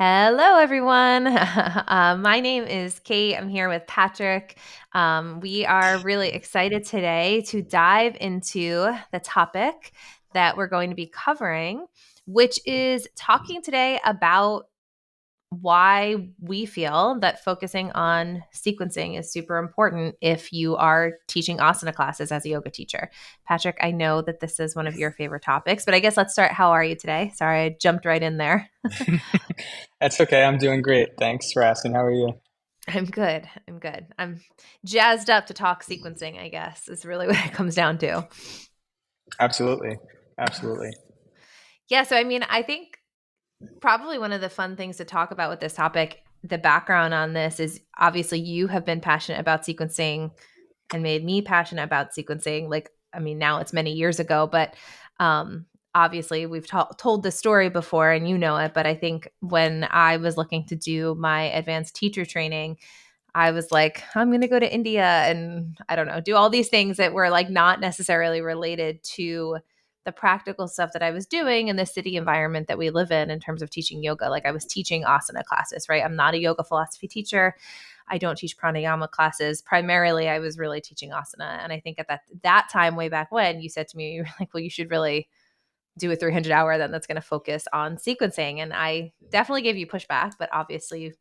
Hello, everyone. My name is Kate. I'm here with Patrick. We are really excited today to dive into the topic that we're going to be covering, which is talking today about why we feel that focusing on sequencing is super important if you are teaching asana classes as a yoga teacher. Patrick, I know that this is one of your favorite topics, but I guess let's start. How are you today? Sorry, I jumped right in there. That's okay. I'm doing great. Thanks for asking. How are you? I'm good. I'm good. I'm jazzed up to talk sequencing, I guess, is really what it comes down to. Absolutely. Absolutely. Yeah. So, I mean, I think probably one of the fun things to talk about with this topic, the background on this is obviously you have been passionate about sequencing and made me passionate about sequencing. Like, I mean, now it's many years ago, but um, obviously we've told the story before and you know it. But I think when I was looking to do my advanced teacher training, I was like, I'm going to go to India and I don't know, do all these things that were like not necessarily related to the practical stuff that I was doing in the city environment that we live in terms of teaching yoga. Like I was teaching asana classes, right? I'm not a yoga philosophy teacher. I don't teach pranayama classes. Primarily, I was really teaching asana. And I think at that time, way back when, you said to me, you were like, well, you should really do a 300 hour then that's going to focus on sequencing. And I definitely gave you pushback, but obviously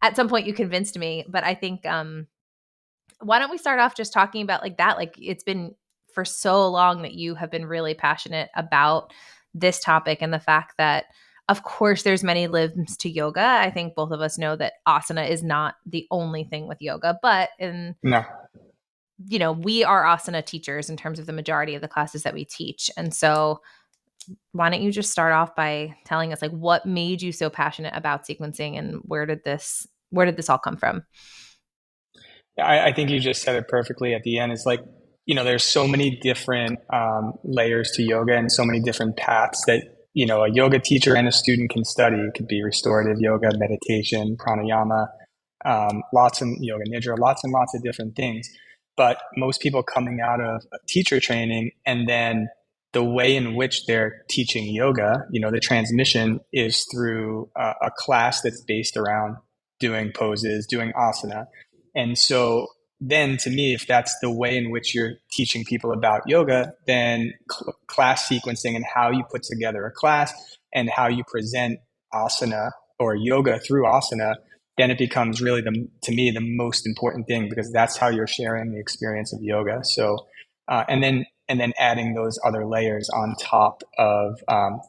at some point you convinced me. But I think why don't we start off just talking about like that? Like it's been for so long that you have been really passionate about this topic and the fact that of course there's many limbs to yoga. I think both of us know that asana is not the only thing with yoga, but in No. we are asana teachers in terms of the majority of the classes that we teach. And so why don't you just start off by telling us like what made you so passionate about sequencing and where did this all come from? I think you just said it perfectly at the end. It's like, there's so many different layers to yoga and so many different paths that, a yoga teacher and a student can study. It could be restorative yoga, meditation, pranayama, lots of yoga nidra, lots and lots of different things. But most people coming out of a teacher training and then the way in which they're teaching yoga, the transmission is through a class that's based around doing poses, doing asana. And so then to me, if that's the way in which you're teaching people about yoga, then class sequencing and how you put together a class and how you present asana or yoga through asana, then it becomes really to me the most important thing because that's how you're sharing the experience of yoga. So and then adding those other layers on top of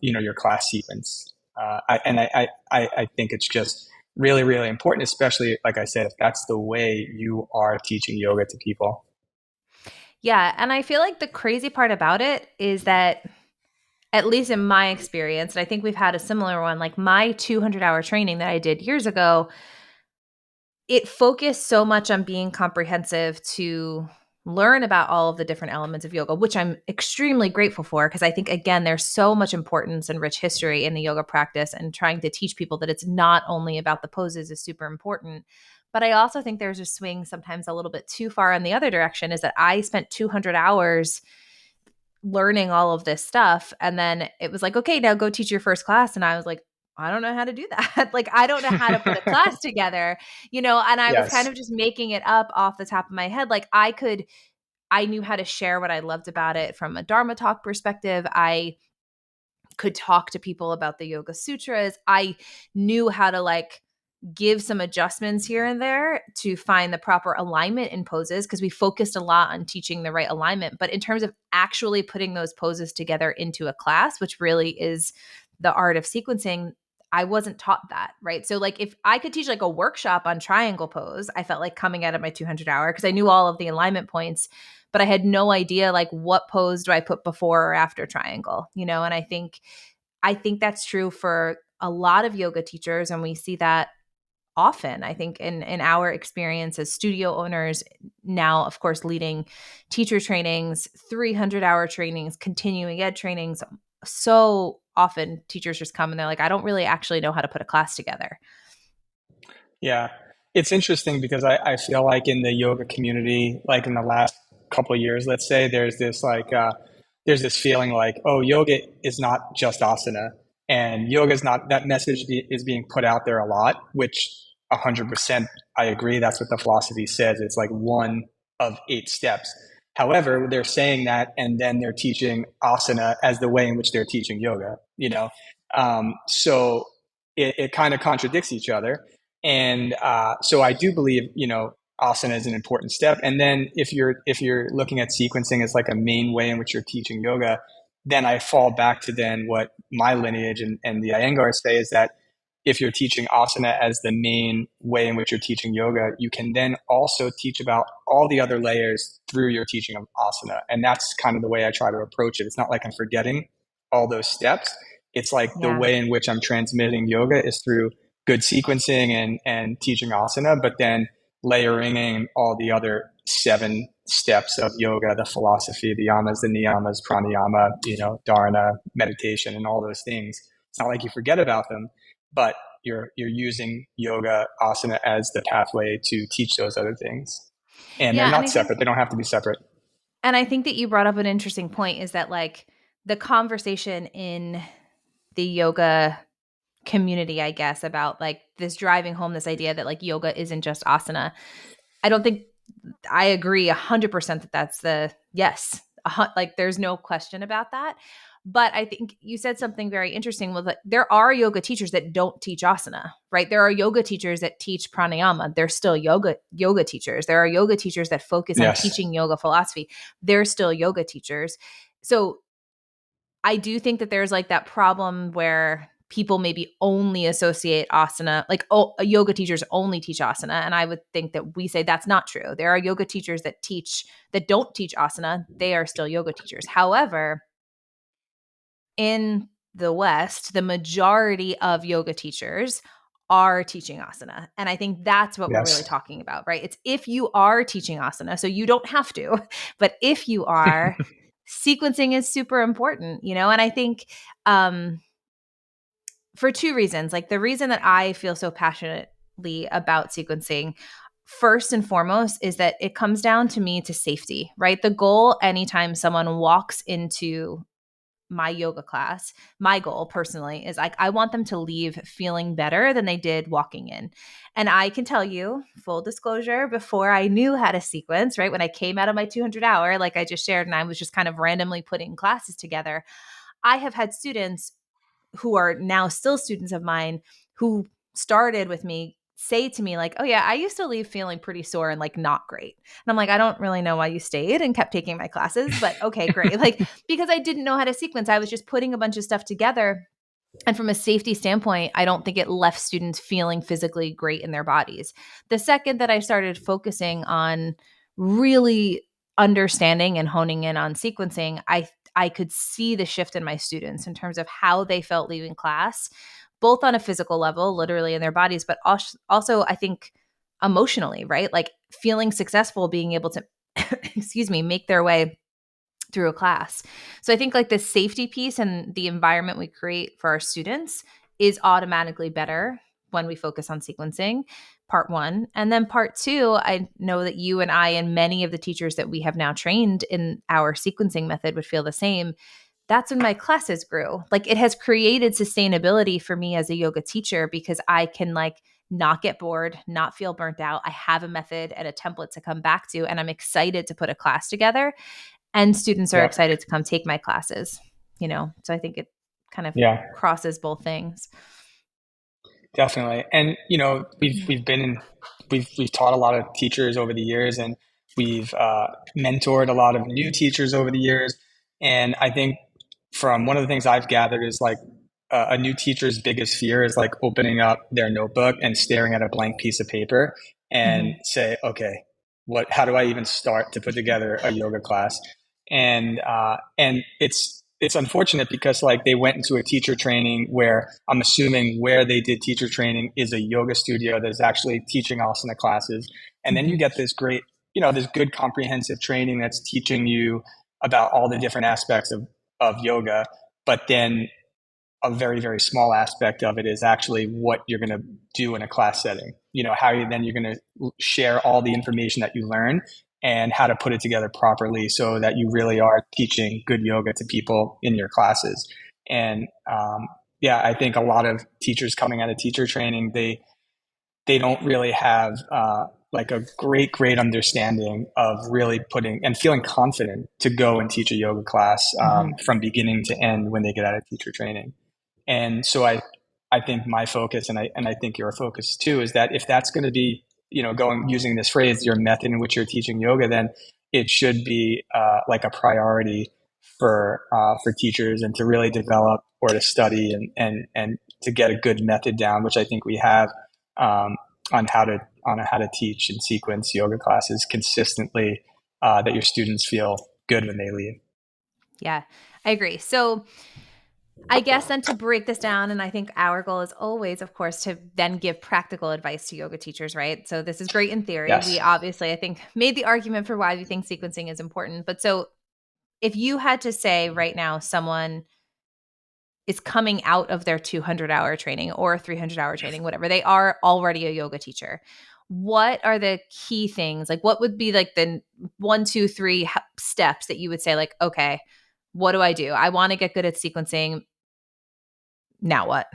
your class sequence. I think it's just really, really important, especially like I said, if that's the way you are teaching yoga to people. Yeah, and I feel like the crazy part about it is that at least in my experience, and I think we've had a similar one, like my 200-hour training that I did years ago, it focused so much on being comprehensive to learn about all of the different elements of yoga, which I'm extremely grateful for because I think again there's so much importance and rich history in the yoga practice and trying to teach people that it's not only about the poses is super important. But I also think there's a swing sometimes a little bit too far in the other direction is that I spent 200 hours learning all of this stuff and then it was like, okay, now go teach your first class, and I was like, I don't know how to do that. Like I don't know how to put a class together, and I was kind Yes. of just making it up off the top of my head. Like I knew how to share what I loved about it from a dharma talk perspective. I could talk to people about the yoga sutras. I knew how to like give some adjustments here and there to find the proper alignment in poses because we focused a lot on teaching the right alignment. But in terms of actually putting those poses together into a class, which really is the art of sequencing, I wasn't taught that, right? So like if I could teach like a workshop on triangle pose, I felt like coming out of my 200 hour because I knew all of the alignment points, but I had no idea like what pose do I put before or after triangle, and I think that's true for a lot of yoga teachers and we see that often. I think in our experience as studio owners, now of course leading teacher trainings, 300-hour trainings, continuing ed trainings, so often teachers just come and they're like, I don't really actually know how to put a class together. Yeah. It's interesting because I feel like in the yoga community, like in the last couple of years, let's say, there's this feeling like, oh, yoga is not just asana. And yoga is not, that message is being put out there a lot, which 100% I agree. That's what the philosophy says. It's like one of 8 steps. However, they're saying that, and then they're teaching asana as the way in which they're teaching yoga, so it kind of contradicts each other. And so I do believe, asana is an important step. And then if you're looking at sequencing as like a main way in which you're teaching yoga, then I fall back to then what my lineage and the Iyengar say is that if you're teaching asana as the main way in which you're teaching yoga, you can then also teach about all the other layers through your teaching of asana. And that's kind of the way I try to approach it. It's not like I'm forgetting all those steps. It's like the Yeah. way in which I'm transmitting yoga is through good sequencing and teaching asana, but then layering in all the other 7 steps of yoga, the philosophy, the yamas, the niyamas, pranayama, dharana, meditation, and all those things. It's not like you forget about them, but you're using yoga asana as the pathway to teach those other things. And they're Yeah, and not separate. They don't have to be separate. I think that you brought up an interesting point is that like the conversation in the yoga community, I guess, about like this driving home this idea that like yoga isn't just asana. I don't think I agree 100% that that's the yes. Like there's no question about that. But I think you said something very interesting with like there are yoga teachers that don't teach asana, right? There are yoga teachers that teach pranayama. They're still yoga teachers. There are yoga teachers that focus on Yes. teaching yoga philosophy. They're still yoga teachers. So I do think that there's like that problem where people maybe only associate asana, like yoga teachers only teach asana. And I would think that we say that's not true. There are yoga teachers that don't teach asana. They are still yoga teachers. However, in the West, the majority of yoga teachers are teaching asana. And I think that's what we're really Yes. talking about, right? It's if you are teaching asana, so you don't have to, but if you are, sequencing is super important, And I think for 2 reasons, like the reason that I feel so passionately about sequencing, first and foremost, is that it comes down to me to safety, right? The goal anytime someone walks into my yoga class, my goal personally is like I want them to leave feeling better than they did walking in. And I can tell you, full disclosure, before I knew how to sequence, right? When I came out of my 200 hour, like I just shared, and I was just kind of randomly putting classes together, I have had students who are now still students of mine who started with me say to me like, oh yeah, I used to leave feeling pretty sore and like not great. And I'm like, I don't really know why you stayed and kept taking my classes, but okay, great. Like, because I didn't know how to sequence, I was just putting a bunch of stuff together. And from a safety standpoint, I don't think it left students feeling physically great in their bodies. The second that I started focusing on really understanding and honing in on sequencing, I could see the shift in my students in terms of how they felt leaving class, both on a physical level, literally in their bodies, but also I think emotionally, right? Like feeling successful, being able to, excuse me, make their way through a class. So I think like the safety piece and the environment we create for our students is automatically better when we focus on sequencing, part one. And then part two, I know that you and I and many of the teachers that we have now trained in our sequencing method would feel the same. That's when my classes grew. Like it has created sustainability for me as a yoga teacher because I can like not get bored, not feel burnt out. I have a method and a template to come back to, and I'm excited to put a class together and students are Yeah. excited to come take my classes. So I think it kind of Yeah. crosses both things. Definitely. And we've taught a lot of teachers over the years, and we've mentored a lot of new teachers over the years. And I think from one of the things I've gathered is like a new teacher's biggest fear is like opening up their notebook and staring at a blank piece of paper and Mhm. say, okay, how do I even start to put together a yoga class? And it's unfortunate because like they went into a teacher training where I'm assuming where they did teacher training is a yoga studio that's actually teaching asana classes. And then you Mhm. get this great, this good comprehensive training that's teaching you about all the different aspects of yoga. But then a very, very small aspect of it is actually what you're going to do in a class setting. How you're going to share all the information that you learn and how to put it together properly so that you really are teaching good yoga to people in your classes. And yeah, I think a lot of teachers coming out of teacher training, they don't really have like a great understanding of really putting and feeling confident to go and teach a yoga class Hmm. from beginning to end when they get out of teacher training. And so I think my focus, and I think your focus too, is that if that's going to be, going using this phrase, your method in which you're teaching yoga, then it should be like a priority for teachers and to really develop or to study and to get a good method down, which I think we have um, on how to teach and sequence yoga classes consistently, that your students feel good when they leave. Yeah, I agree. So I guess then to break this down, and I think our goal is always, of course, to then give practical advice to yoga teachers, right? So this is great in theory. We Yes. obviously, I think, made the argument for why we think sequencing is important. But so if you had to say right now, someone is coming out of their 200-hour training or 300-hour training, whatever, they are already a yoga teacher. What are the key things? Like, what would be like the one, two, three steps that you would say, like, okay, what do I do? I want to get good at sequencing. Now what?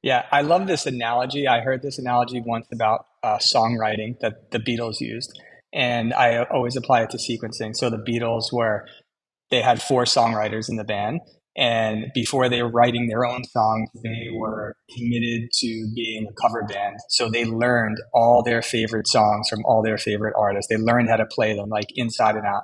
Yeah, I love this analogy. I heard this analogy once about songwriting that the Beatles used, and I always apply it to sequencing. So the Beatles were they had four songwriters in the band. And before they were writing their own songs, they were committed to being a cover band. So they learned all their favorite songs from all their favorite artists. They learned how to play them like inside and out.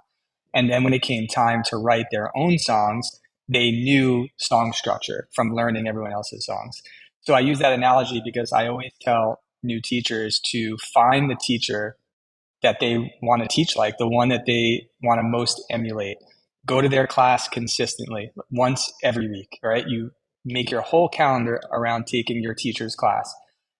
And then when it came time to write their own songs, they knew song structure from learning everyone else's songs. So I use that analogy because I always tell new teachers to find the teacher that they want to teach, like the one that they want to most emulate. Go to their class consistently once every week, right? You make your whole calendar around taking your teacher's class.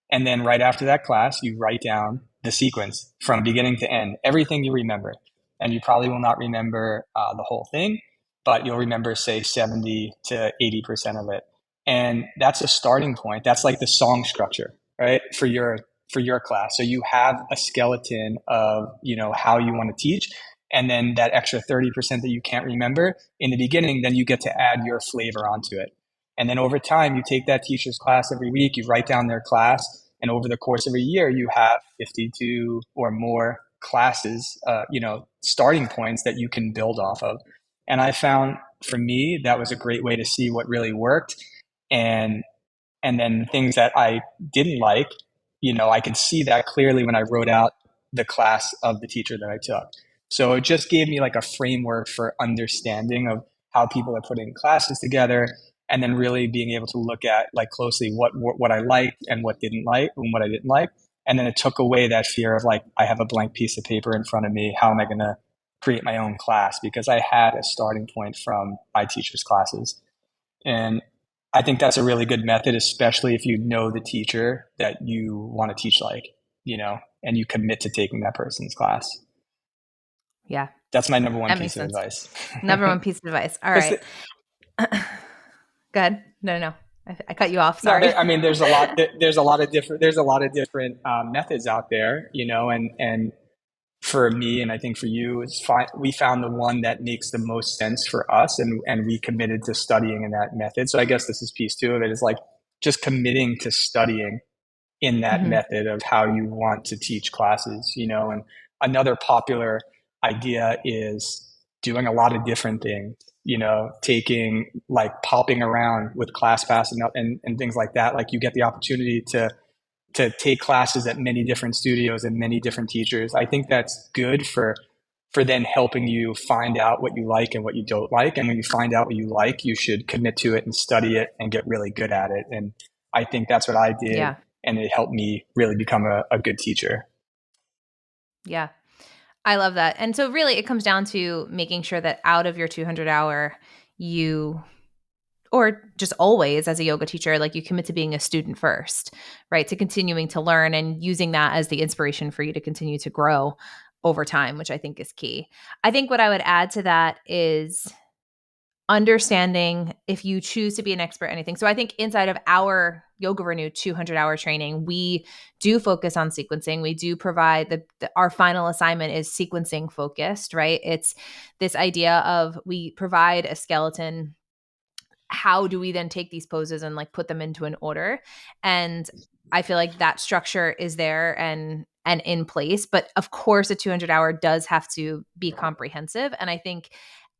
And then right after that class, you write down the sequence from beginning to end, everything you remember. And you probably will not remember the whole thing, but you'll remember, say, 70 to 80% of it. And that's a starting point. That's like the song structure, right? For your class. So you have a skeleton of, how you want to teach. And then that extra 30% that you can't remember in the beginning, then you get to add your flavor onto it. And then over time, you take that teacher's class every week, you write down their class, and over the course of a year, you have 52 or more classes, starting points that you can build off of. And I found for me, that was a great way to see what really worked. And and then things that I didn't like, I could see that clearly when I wrote out the class of the teacher that I took. So it just gave me like a framework for understanding of how people are putting classes together, and then really being able to look at like closely what I liked and what didn't like and what I didn't like. And then it took away that fear of like, I have a blank piece of paper in front of me. How am I going to create my own class? Because I had a starting point from my teacher's classes. And I think that's a really good method, especially if you know the teacher that you want to teach like, and you commit to taking that person's class. Yeah, That's my number one that makes piece of sense. advice. Number one piece of advice. All Because right. Go ahead. No, no, no. I cut you off. no, Sorry. I mean, there's a lot of different methods out there, and for me, and I think for you, we found the one that makes the most sense for us, and we committed to studying in that method. So I guess this is piece two of it, is like just committing to studying in that Hmm. method of how you want to teach classes, and another popular idea is doing a lot of different things, taking like popping around with ClassPass and things like that. Like you get the opportunity to take classes at many different studios and many different teachers. I think that's good for then helping you find out what you like and what you don't like. And when you find out what you like, you should commit to it and study it and get really good at it. And I think that's what I did. Yeah. And it helped me really become a good teacher. Yeah. I love that. And so really it comes down to making sure that out of your 200-hour, you or just always as a yoga teacher, like you commit to being a student first, right? To continuing to learn and using that as the inspiration for you to continue to grow over time, which I think is key. I think what I would add to that is understanding if you choose to be an expert at anything. So I think inside of our YogaRenew 200-hour training, we do focus on sequencing. We do provide our final assignment is sequencing focused, right? It's this idea of we provide a skeleton how do we then take these poses and like put them into an order? And I feel like that structure is there and in place, but of course a 200-hour does have to be comprehensive. And I think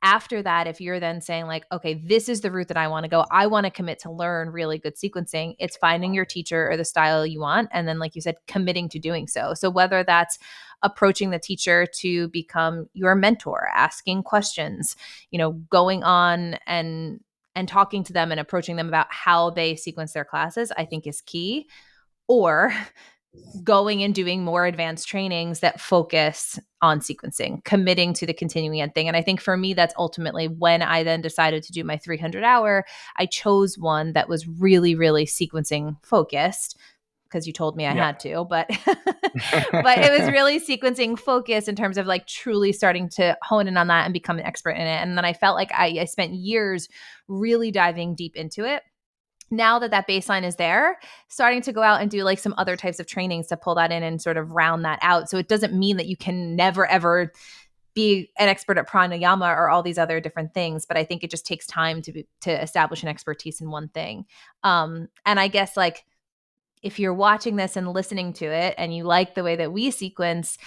after that, if you're then saying like, okay, this is the route that I want to go, I want to commit to learn really good sequencing, it's finding your teacher or the style you want, and then like you said, committing to doing so. So whether that's approaching the teacher to become your mentor, asking questions, going on and talking to them and approaching them about how they sequence their classes, I think is key. Or going and doing more advanced trainings that focus on sequencing, committing to the continuing ed thing. And I think for me, that's ultimately when I then decided to do my 300-hour, I chose one that was really, really sequencing focused because you told me I Yeah. had to, but but it was really sequencing focused in terms of like truly starting to hone in on that and become an expert in it. And then I felt like I spent years really diving deep into it. Now that that baseline is there, starting to go out and do like some other types of trainings to pull that in and sort of round that out. So it doesn't mean that you can never ever be an expert at pranayama or all these other different things, but I think it just takes time to establish an expertise in one thing. And I guess like if you're watching this and listening to it and you like the way that we sequence,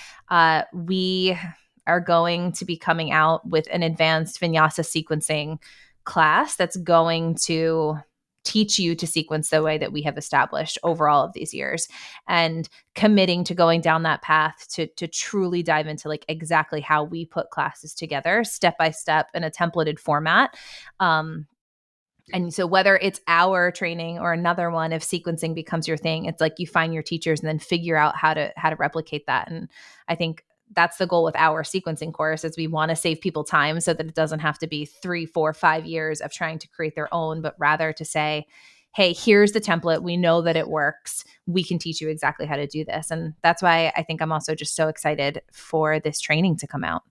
we are going to be coming out with an advanced vinyasa sequencing class that's going to teach you to sequence the way that we have established over all of these years, and committing to going down that path to truly dive into like exactly how we put classes together step by step in a templated format. And so whether it's our training or another one, if sequencing becomes your thing, it's like you find your teachers and then figure out how to replicate that. And I think that's the goal with our sequencing course, is we want to save people time so that it doesn't have to be 3, 4, 5 years of trying to create their own, but rather to say, hey, here's the template. We know that it works. We can teach you exactly how to do this. And that's why I think I'm also just so excited for this training to come out.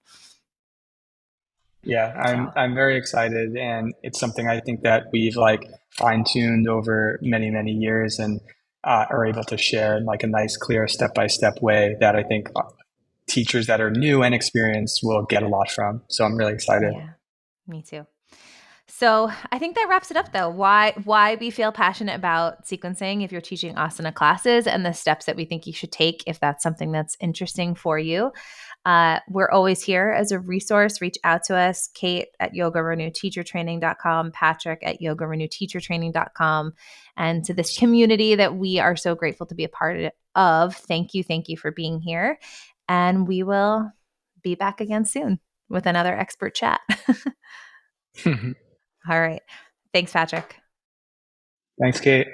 Yeah, I'm So I'm very excited, and it's something I think that we've like fine-tuned over many, many years, and are able to share in like a nice, clear, step-by-step way that I think teachers that are new and experienced will get a lot from. So I'm really excited. yeah, me too. So I think that wraps it up though. Why we feel passionate about sequencing if you're teaching asana classes, and the steps that we think you should take if that's something that's interesting for you. We're always here as a resource. Reach out to us, Kate at YogaRenewTeacherTraining.com, Patrick at YogaRenewTeacherTraining.com, and to this community that we are so grateful to be a part of. Thank you for being here. And we will be back again soon with another expert chat. All right. Thanks, Patrick. Thanks, Kate.